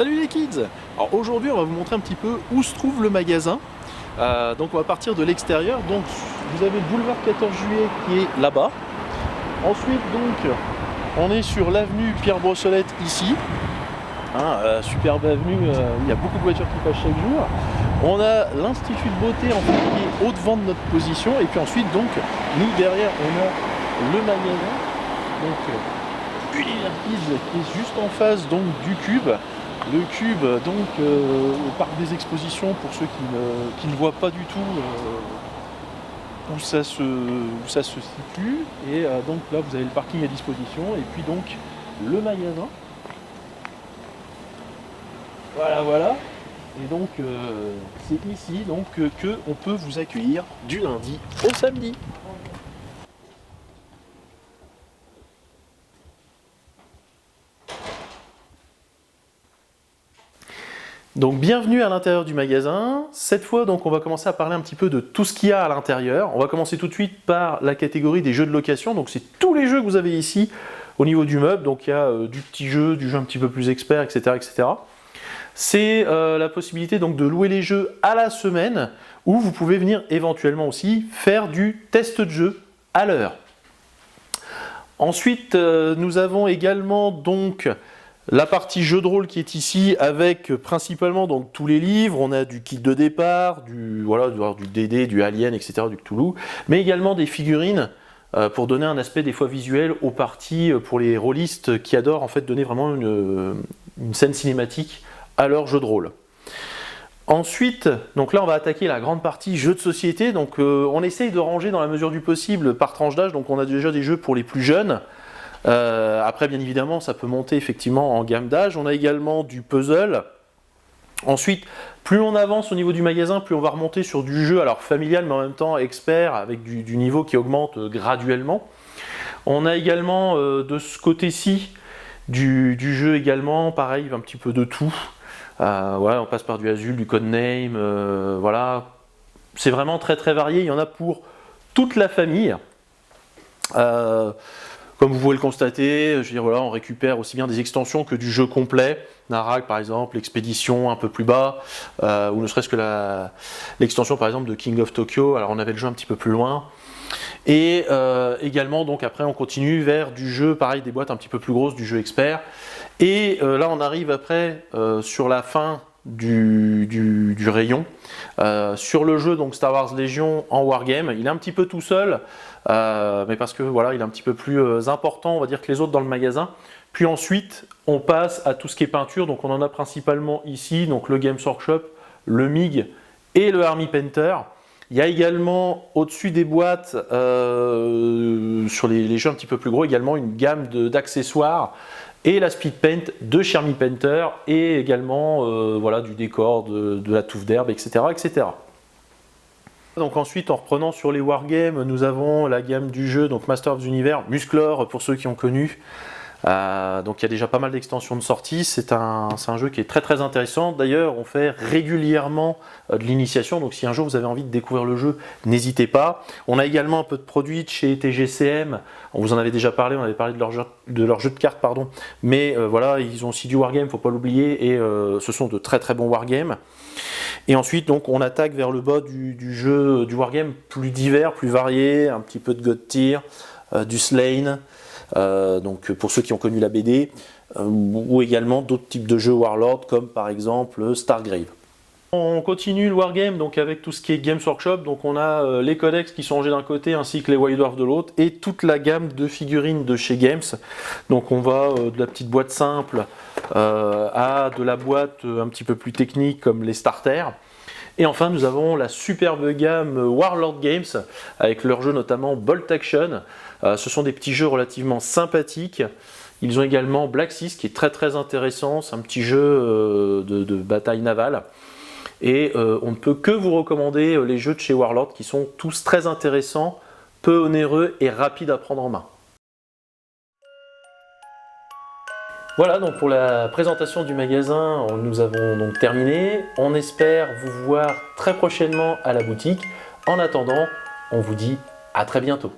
Salut les kids! Alors aujourd'hui on va vous montrer un petit peu où se trouve le magasin. Donc on va partir de l'extérieur. Donc vous avez le boulevard 14 juillet qui est là-bas. Ensuite donc on est sur l'avenue Pierre Brossolette ici. Superbe avenue, il y a beaucoup de voitures qui passent chaque jour. On a l'Institut de beauté en fait, qui est au devant de notre position. Et puis ensuite donc nous derrière on a le magasin. Donc Univers Kids qui est juste en face donc du Cube. Le Cube, donc au parc des expositions, pour ceux qui ne voient pas du tout où ça se situe. Et donc là, vous avez le parking à disposition. Et puis donc, le magasin. Voilà. Et donc, c'est ici donc, qu'on peut vous accueillir du lundi au samedi. Donc bienvenue à l'intérieur du magasin. Cette fois donc on va commencer à parler un petit peu de tout ce qu'il y a à l'intérieur. On va commencer tout de suite par la catégorie des jeux de location. Donc c'est tous les jeux que vous avez ici au niveau du meuble. Donc il y a du petit jeu, du jeu un petit peu plus expert, etc. C'est la possibilité donc de louer les jeux à la semaine, ou vous pouvez venir éventuellement aussi faire du test de jeu à l'heure. Ensuite nous avons également donc la partie jeu de rôle qui est ici avec principalement donc tous les livres. On a du kit de départ, du DD, du Alien, etc., du Cthulhu, mais également des figurines pour donner un aspect des fois visuel aux parties pour les rôlistes qui adorent en fait donner vraiment une scène cinématique à leur jeu de rôle. Ensuite, donc là on va attaquer la grande partie jeux de société. Donc on essaye de ranger dans la mesure du possible par tranche d'âge. Donc on a déjà des jeux pour les plus jeunes. Après bien évidemment ça peut monter effectivement en gamme d'âge. On a également du puzzle. Ensuite plus on avance au niveau du magasin, plus on va remonter sur du jeu alors familial mais en même temps expert avec du niveau qui augmente graduellement. On a également de ce côté-ci du jeu également, pareil un petit peu de tout. On passe par du Azul, du Codename, voilà. C'est vraiment très très varié, il y en a pour toute la famille. Comme vous pouvez le constater, je veux dire, voilà, on récupère aussi bien des extensions que du jeu complet. Narak par exemple, l'expédition un peu plus bas, ou ne serait-ce que l'extension par exemple de King of Tokyo. Alors on avait le jeu un petit peu plus loin. Et également donc après on continue vers du jeu, pareil des boîtes un petit peu plus grosses, du jeu expert. Et là on arrive après sur la fin du rayon sur le jeu donc Star Wars Légion en Wargame. Il est un petit peu tout seul, mais parce que voilà il est un petit peu plus important on va dire que les autres dans le magasin. Puis ensuite on passe à tout ce qui est peinture. Donc on en a principalement ici donc le Games Workshop, le MIG et le Army Painter. Il y a également au-dessus des boîtes sur les jeux un petit peu plus gros également une gamme d'accessoires et la Speed Paint de chez Army Painter et également du décor, de la touffe d'herbe, etc. Donc ensuite en reprenant sur les wargames, nous avons la gamme du jeu donc Master of the Universe, Musclor pour ceux qui ont connu. Donc il y a déjà pas mal d'extensions de sortie. C'est un jeu qui est très très intéressant. D'ailleurs on fait régulièrement de l'initiation, donc si un jour vous avez envie de découvrir le jeu, n'hésitez pas. On a également un peu de produits de chez TGCM. On vous en avait déjà parlé, on avait parlé de leur jeu de cartes, pardon. Mais voilà, ils ont aussi du wargame, faut pas l'oublier, et ce sont de très très bons wargames. Et ensuite donc on attaque vers le bas du jeu du wargame plus divers, plus varié, un petit peu de God Tier, du Slain. Donc pour ceux qui ont connu la BD, ou également d'autres types de jeux Warlord comme par exemple Stargrave. On continue le Wargame donc avec tout ce qui est Games Workshop. Donc on a les codex qui sont rangés d'un côté ainsi que les White Dwarf de l'autre et toute la gamme de figurines de chez Games. Donc on va de la petite boîte simple à de la boîte un petit peu plus technique comme les starters. Et enfin nous avons la superbe gamme Warlord Games avec leurs jeux notamment Bolt Action. Ce sont des petits jeux relativement sympathiques. Ils ont également Black Seas qui est très très intéressant, c'est un petit jeu de bataille navale. Et on ne peut que vous recommander les jeux de chez Warlord qui sont tous très intéressants, peu onéreux et rapides à prendre en main. Voilà donc pour la présentation du magasin, nous avons donc terminé. On espère vous voir très prochainement à la boutique. En attendant, on vous dit à très bientôt.